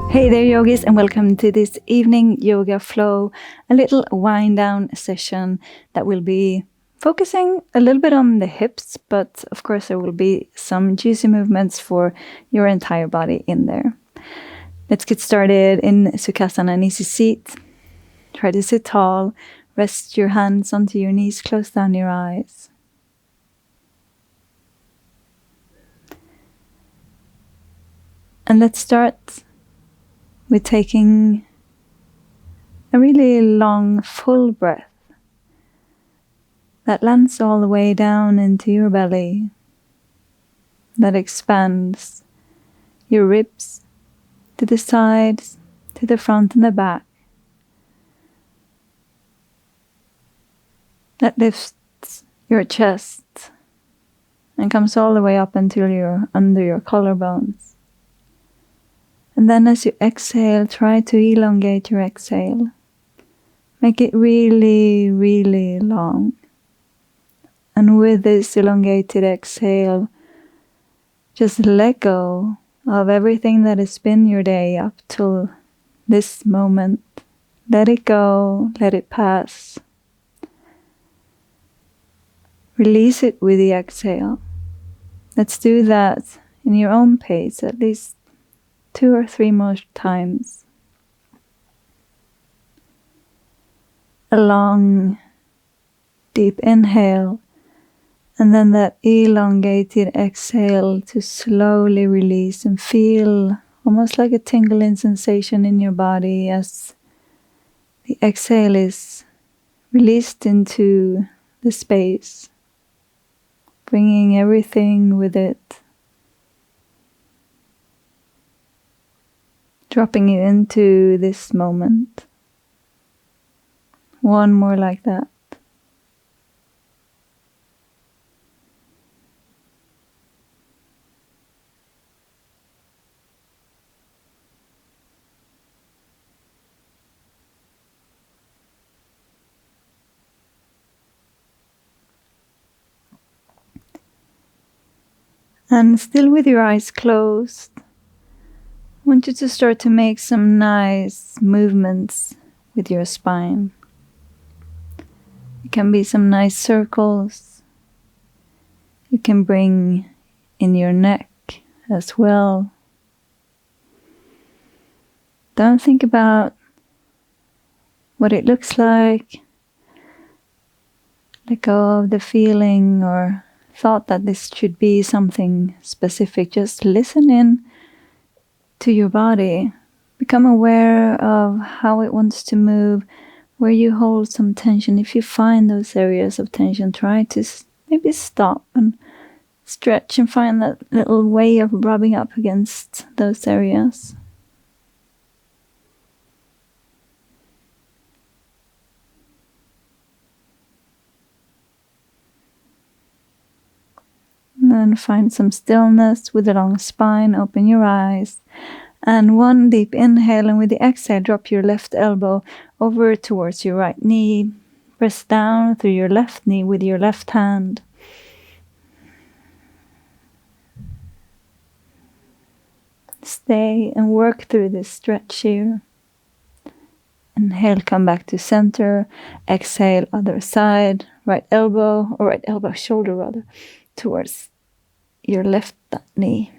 Hey there, yogis, and welcome to this evening yoga flow, a little wind down session that will be focusing a little bit on the hips, but of course there will be some juicy movements for your entire body in there. Let's get started in Sukhasana, an easy seat. Try to sit tall, rest your hands onto your knees, close down your eyes. And let's start with taking a really long, full breath that lands all the way down into your belly, that expands your ribs to the sides, to the front and the back, that lifts your chest and comes all the way up until you're under your collarbones. And then as you exhale, try to elongate your exhale. Make it really, really long. And with this elongated exhale, just let go of everything that has been your day up till this moment. Let it go, let it pass. Release it with the exhale. Let's do that in your own pace, at least 2 or 3 more times. A long, deep inhale, and then that elongated exhale to slowly release and feel almost like a tingling sensation in your body as the exhale is released into the space, bringing everything with it. Dropping you into this moment. One more like that. And still with your eyes closed, I want you to start to make some nice movements with your spine. It can be some nice circles. You can bring in your neck as well. Don't think about what it looks like. Let go of the feeling or thought that this should be something specific. Just listen in to your body. Become aware of how it wants to move, where you hold some tension. If you find those areas of tension, try to maybe stop and stretch and find that little way of rubbing up against those areas. And then find some stillness with a long spine. Open your eyes. And one deep inhale, and with the exhale, drop your left elbow over towards your right knee. Press down through your left knee with your left hand. Stay and work through this stretch here. Inhale, come back to center. Exhale, other side. Right elbow, or right elbow, shoulder rather, towards your left knee.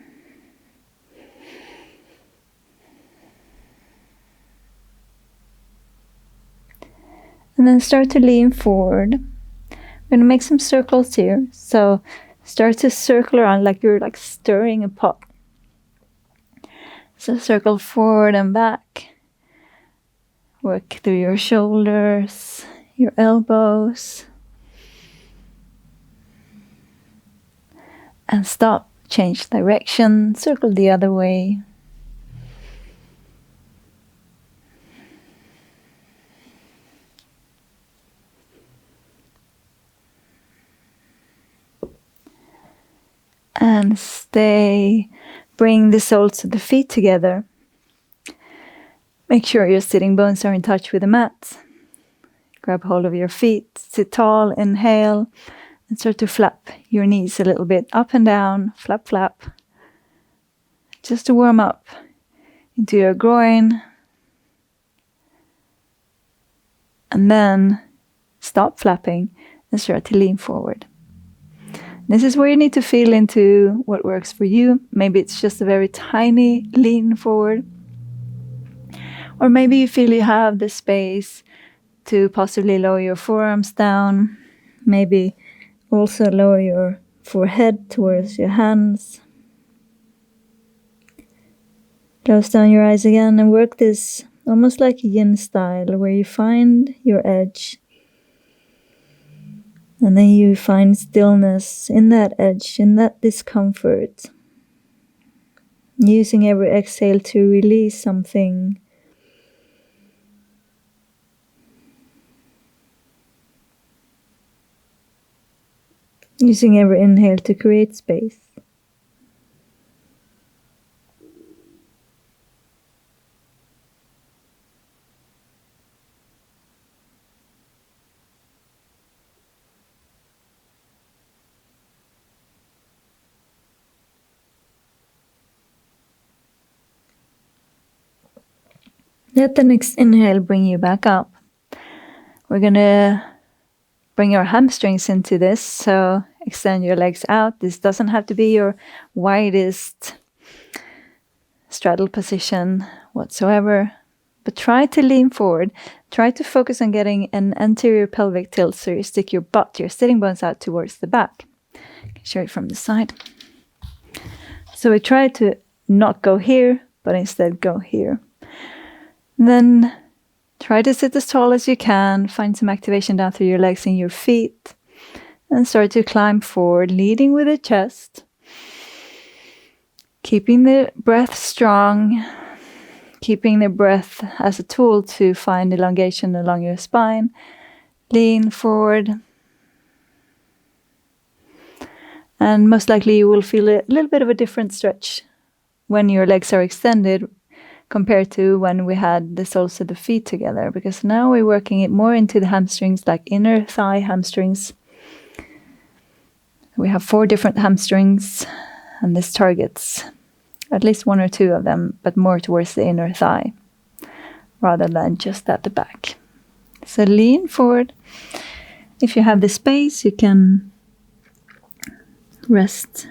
And then start to lean forward. We're going to make some circles here. So start to circle around like you're stirring a pot. So circle forward and back. Work through your shoulders, your elbows. And stop, change direction, circle the other way. And stay. Bring the soles of the feet together. Make sure your sitting bones are in touch with the mat. Grab hold of your feet, sit tall, inhale, and start to flap your knees a little bit up and down, flap, flap. Just to warm up into your groin. And then stop flapping and start to lean forward. This is where you need to feel into what works for you. Maybe it's just a very tiny lean forward. Or maybe you feel you have the space to possibly lower your forearms down. Maybe also lower your forehead towards your hands. Close down your eyes again and work this almost like a yin style, where you find your edge. And then you find stillness in that edge, in that discomfort. Using every exhale to release something. Using every inhale to create space. Let the next inhale bring you back up. We're going to bring your hamstrings into this, so extend your legs out. This doesn't have to be your widest straddle position whatsoever, but try to lean forward. Try to focus on getting an anterior pelvic tilt, so you stick your butt, your sitting bones out towards the back. I can show it from the side. So we try to not go here, but instead go here. Then try to sit as tall as you can. Find some activation down through your legs and your feet. And start to climb forward, leading with the chest. Keeping the breath strong. Keeping the breath as a tool to find elongation along your spine. Lean forward. And most likely you will feel a little bit of a different stretch when your legs are extended compared to when we had the soles of the feet together, because now we're working it more into the hamstrings, like inner thigh hamstrings. We have 4 different hamstrings, and this targets at least 1 or 2 of them, but more towards the inner thigh rather than just at the back. So lean forward. If you have the space, you can rest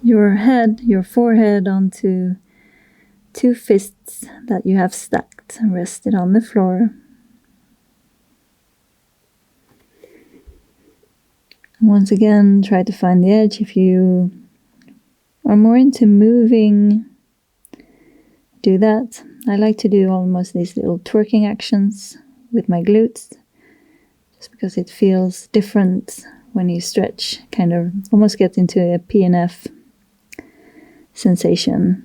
your head, your forehead onto 2 fists that you have stacked and rested on the floor. Once again, try to find the edge. If you are more into moving, do that. I like to do almost these little twerking actions with my glutes, just because it feels different when you stretch, kind of almost get into a PNF sensation.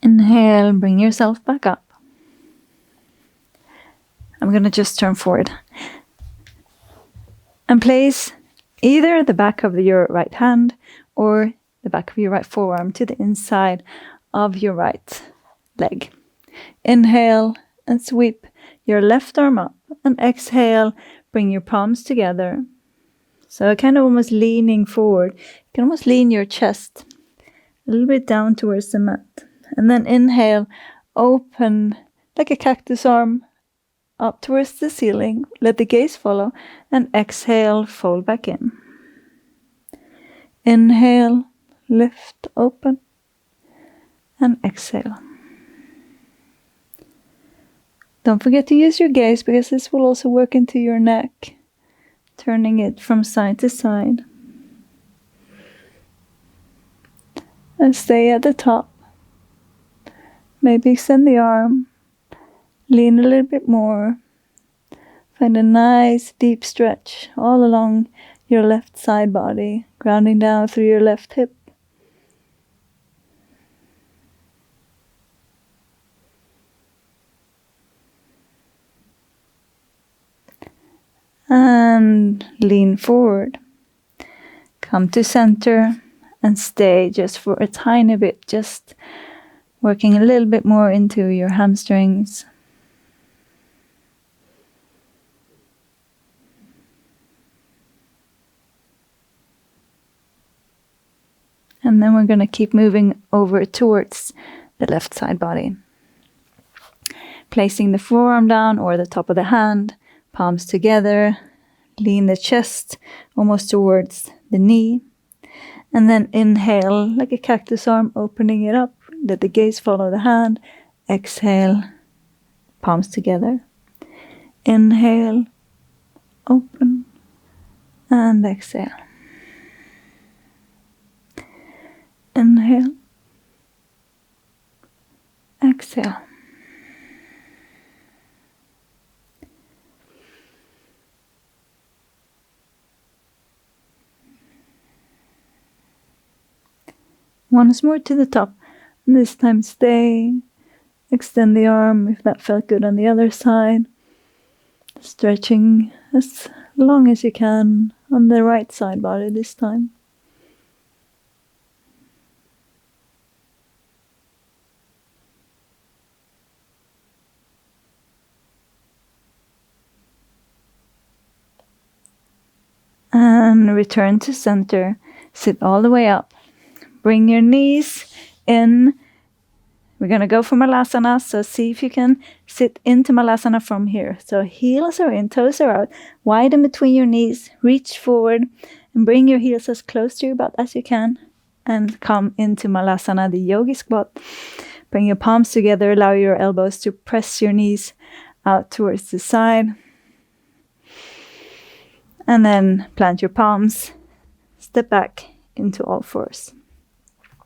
Inhale, bring yourself back up. I'm going to just turn forward. And place either the back of your right hand or the back of your right forearm to the inside of your right leg. Inhale and sweep your left arm up. And exhale, bring your palms together. So kind of almost leaning forward. You can almost lean your chest a little bit down towards the mat. And then inhale, open like a cactus arm up towards the ceiling. Let the gaze follow. And exhale, fold back in. Inhale, lift, open. And exhale. Don't forget to use your gaze, because this will also work into your neck. Turning it from side to side. And stay at the top. Maybe extend the arm, lean a little bit more, find a nice deep stretch all along your left side body, grounding down through your left hip. And lean forward, come to center and stay just for a tiny bit, just working a little bit more into your hamstrings. And then we're going to keep moving over towards the left side body. Placing the forearm down or the top of the hand, palms together, lean the chest almost towards the knee. And then inhale like a cactus arm, opening it up. Let the gaze follow the hand. Exhale, palms together. Inhale, open, and exhale. Inhale, exhale. Once more to the top. And this time stay. Extend the arm if that felt good on the other side. Stretching as long as you can on the right side body this time. And return to center. Sit all the way up. Bring your knees in. We're going to go for Malasana, so see if you can sit into Malasana from here. So heels are in, toes are out, widen between your knees, reach forward, and bring your heels as close to your butt as you can, and come into Malasana, the Yogi squat. Bring your palms together, allow your elbows to press your knees out towards the side. And then plant your palms, step back into all fours.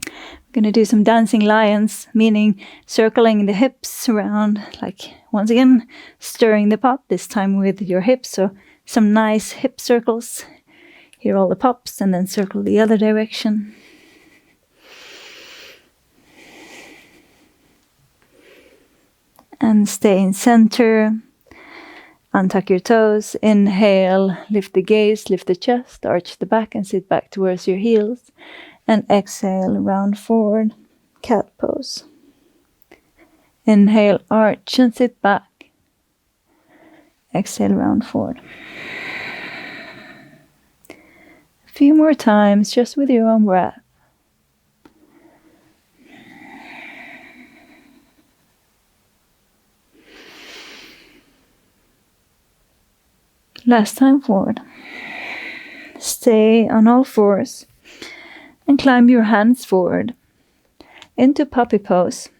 We're going to do some dancing lions, meaning circling the hips around, like once again, stirring the pot, this time with your hips. So some nice hip circles. Hear all the pops and then circle the other direction. And stay in center. Untuck your toes. Inhale, lift the gaze, lift the chest, arch the back and sit back towards your heels. And exhale, round forward, cat pose. Inhale, arch and sit back. Exhale, round forward. A few more times, just with your own breath. Last time forward. Stay on all fours. And climb your hands forward into puppy pose.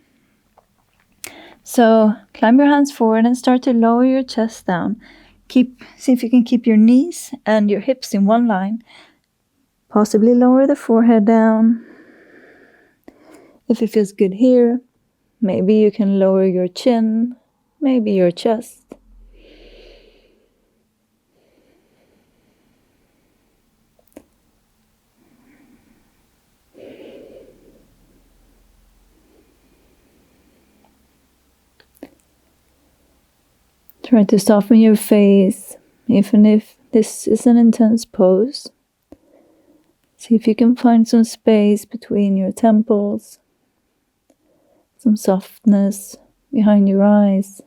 So climb your hands forward and start to lower your chest down. See if you can keep your knees and your hips in one line. Possibly lower the forehead down. If it feels good here, maybe you can lower your chin, maybe your chest. Try to soften your face, even if this is an intense pose. See if you can find some space between your temples, some softness behind your eyes.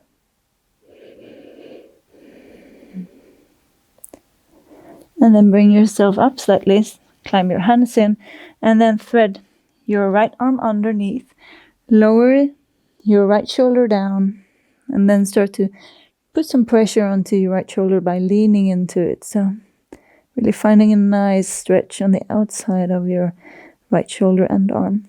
And then bring yourself up slightly, climb your hands in, and then thread your right arm underneath. Lower your right shoulder down, and then start to put some pressure onto your right shoulder by leaning into it. So really finding a nice stretch on the outside of your right shoulder and arm.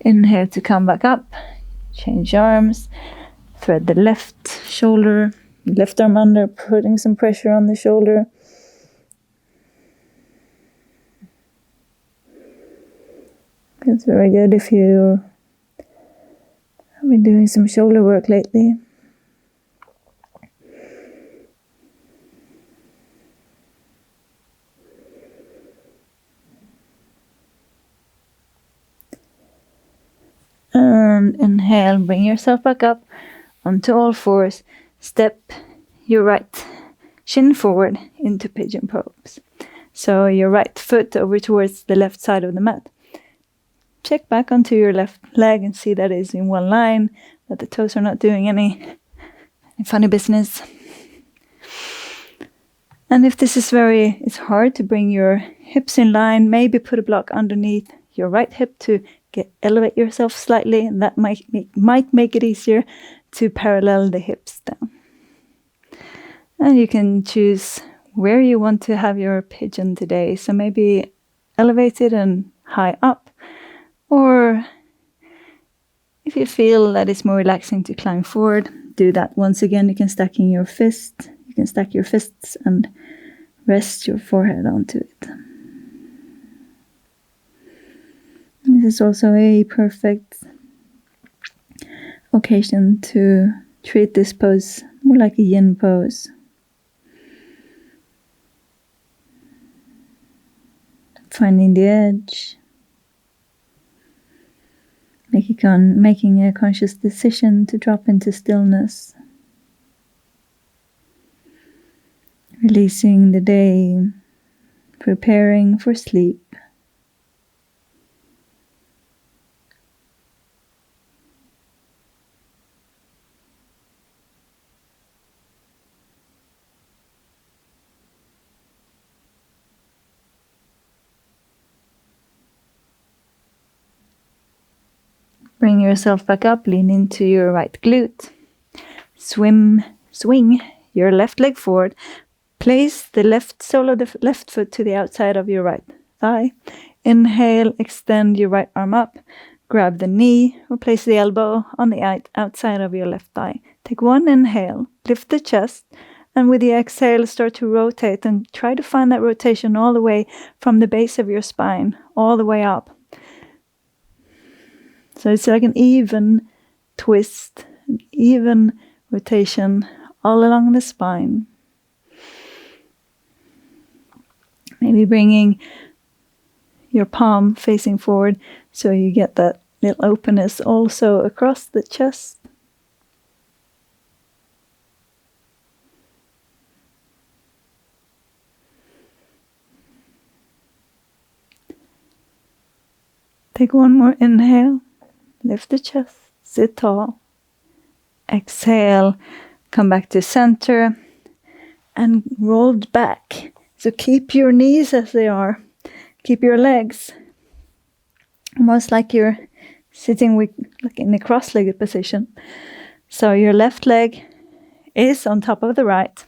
Inhale to come back up. Change arms. Thread the left shoulder, left arm under, putting some pressure on the shoulder. It's very good if you have been doing some shoulder work lately. And inhale, bring yourself back up onto all fours. Step your right shin forward into pigeon pose. So your right foot over towards the left side of the mat. check back onto your left leg and see that it's in one line, that the toes are not doing any funny business. And if this is it's hard to bring your hips in line, maybe put a block underneath your right hip to elevate yourself slightly, and that might make it easier to parallel the hips down. And you can choose where you want to have your pigeon today. So maybe elevated and high up, or if you feel that it's more relaxing to climb forward, do that. Once again, you can stack your fists and rest your forehead onto it. This is also a perfect occasion to treat this pose more like a yin pose. Finding the edge, making a conscious decision to drop into stillness, releasing the day, preparing for sleep. Bring yourself back up, lean into your right glute. Swing your left leg forward. Place the left sole of the left foot to the outside of your right thigh. Inhale, extend your right arm up. Grab the knee or place the elbow on the outside of your left thigh. Take one inhale, lift the chest, and with the exhale, start to rotate and try to find that rotation all the way from the base of your spine, all the way up. So it's like an even twist, an even rotation all along the spine. Maybe bringing your palm facing forward so you get that little openness also across the chest. Take one more inhale. Lift the chest, sit tall. Exhale, come back to center and rolled back. So keep your knees as they are. Keep your legs almost like you're sitting like in a cross-legged position. So your left leg is on top of the right.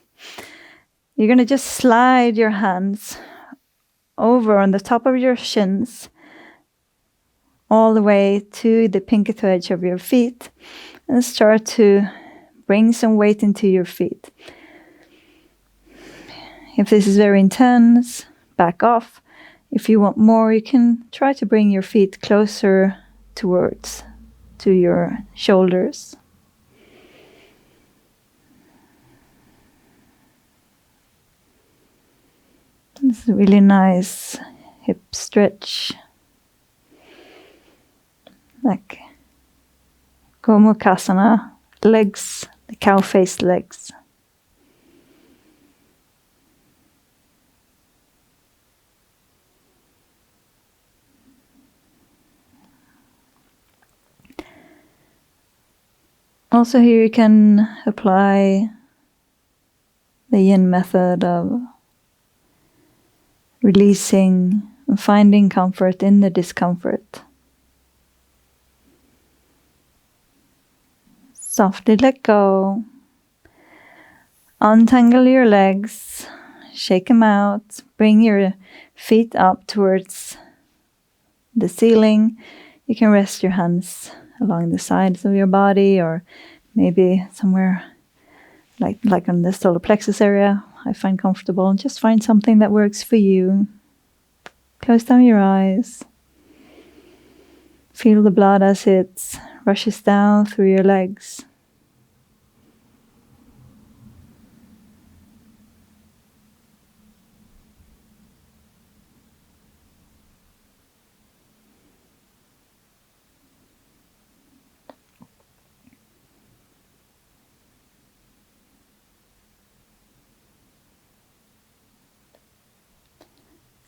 You're going to just slide your hands over on the top of your shins all the way to the pinky toe edge of your feet and start to bring some weight into your feet. If this is very intense, back off. If you want more, you can try to bring your feet closer to your shoulders. This is a really nice hip stretch. Like Gomukhasana, legs, the cow-faced legs. Also here you can apply the yin method of releasing and finding comfort in the discomfort. Softly let go. Untangle your legs. Shake them out. Bring your feet up towards the ceiling. You can rest your hands along the sides of your body or maybe somewhere like on the solar plexus area. I find comfortable. Just find something that works for you. Close down your eyes. Feel the blood as it rushes down through your legs.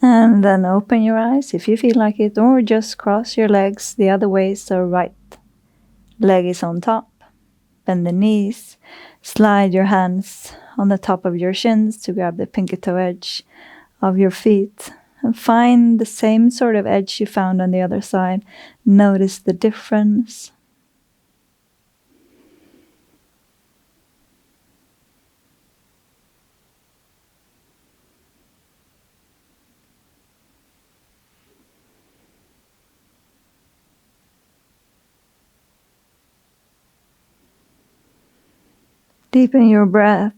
And then open your eyes if you feel like it, or just cross your legs the other way so right leg is on top. Bend the knees. Slide your hands on the top of your shins to grab the pinky toe edge of your feet. And find the same sort of edge you found on the other side. Notice the difference. Deepen your breath.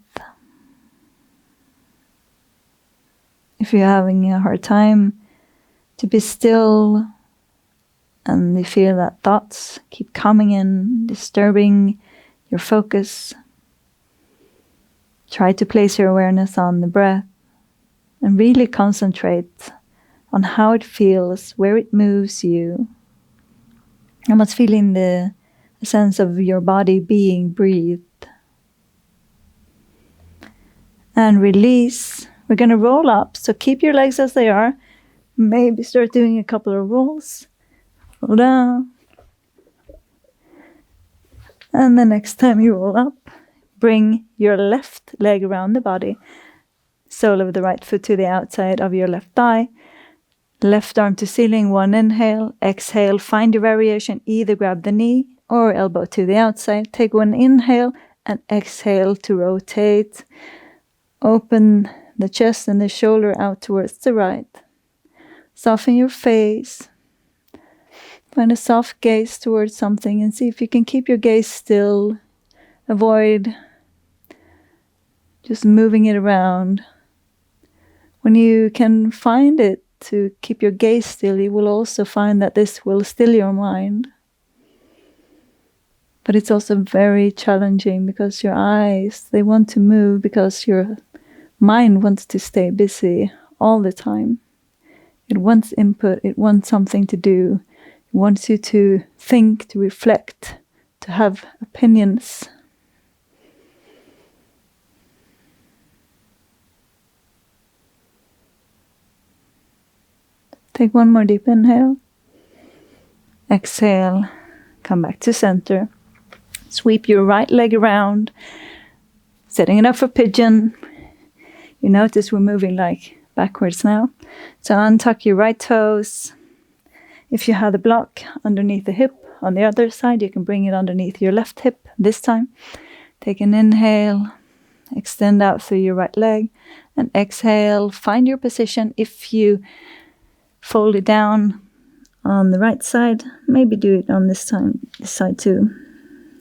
If you're having a hard time to be still and you feel that thoughts keep coming in, disturbing your focus, try to place your awareness on the breath and really concentrate on how it feels, where it moves you. Almost feeling the sense of your body being breathed. And release. We're going to roll up, so keep your legs as they are. Maybe start doing a couple of rolls. Roll down. And the next time you roll up, bring your left leg around the body. Sole of the right foot to the outside of your left thigh. Left arm to ceiling, one inhale. Exhale, find your variation. Either grab the knee or elbow to the outside. Take one inhale and exhale to rotate. Open the chest and the shoulder out towards the right. Soften your face. Find a soft gaze towards something and see if you can keep your gaze still. Avoid just moving it around. When you can find it to keep your gaze still, you will also find that this will still your mind. But it's also very challenging because your eyes, they want to move because your mind wants to stay busy all the time. It wants input, it wants something to do. It wants you to think, to reflect, to have opinions. Take one more deep inhale. Exhale, come back to center. Sweep your right leg around, setting it up for pigeon. You notice we're moving like backwards now. So untuck your right toes. If you have the block underneath the hip on the other side, you can bring it underneath your left hip this time. Take an inhale, extend out through your right leg, and exhale. Find your position. If you fold it down on the right side, maybe do it on this side too.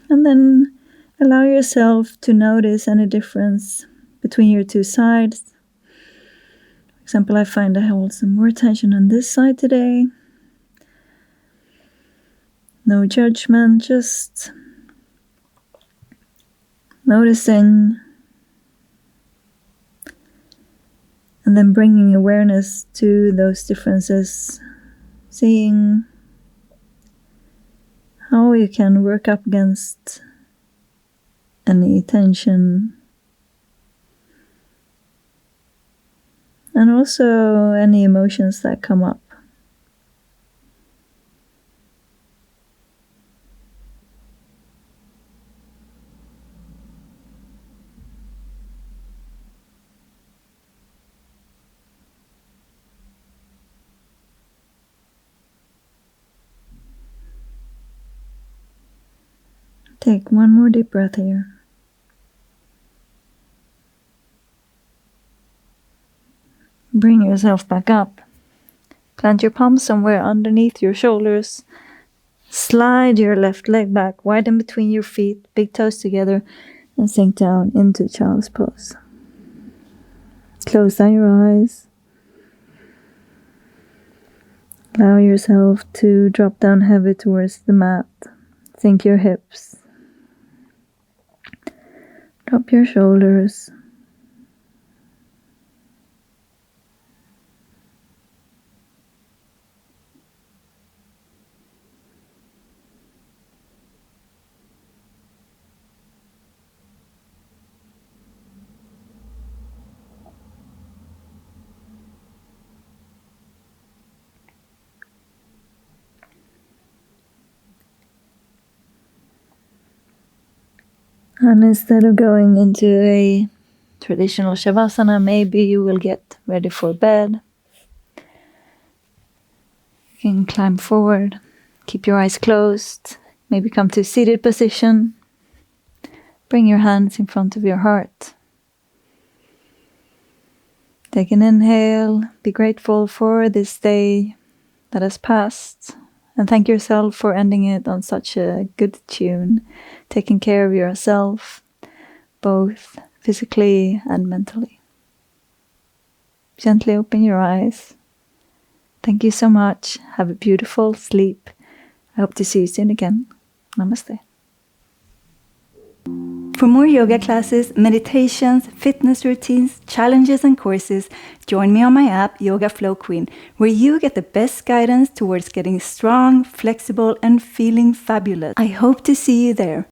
And then allow yourself to notice any difference between your two sides. For example, I find I hold some more tension on this side today. No judgment, just noticing and then bringing awareness to those differences, seeing how you can work up against any tension. And also any emotions that come up. Take one more deep breath here. Bring yourself back up. Plant your palms somewhere underneath your shoulders. Slide your left leg back, widen between your feet, big toes together, and sink down into child's pose. Close down your eyes. Allow yourself to drop down heavy towards the mat. Sink your hips. Drop your shoulders. And instead of going into a traditional Shavasana, maybe you will get ready for bed. You can climb forward, keep your eyes closed, maybe come to a seated position. Bring your hands in front of your heart. Take an inhale, be grateful for this day that has passed, and thank yourself for ending it on such a good tune, taking care of yourself, both physically and mentally. Gently open your eyes. Thank you so much. Have a beautiful sleep. I hope to see you soon again. Namaste. For more yoga classes, meditations, fitness routines, challenges and courses, join me on my app Yoga Flow Queen, where you get the best guidance towards getting strong, flexible and feeling fabulous. I hope to see you there.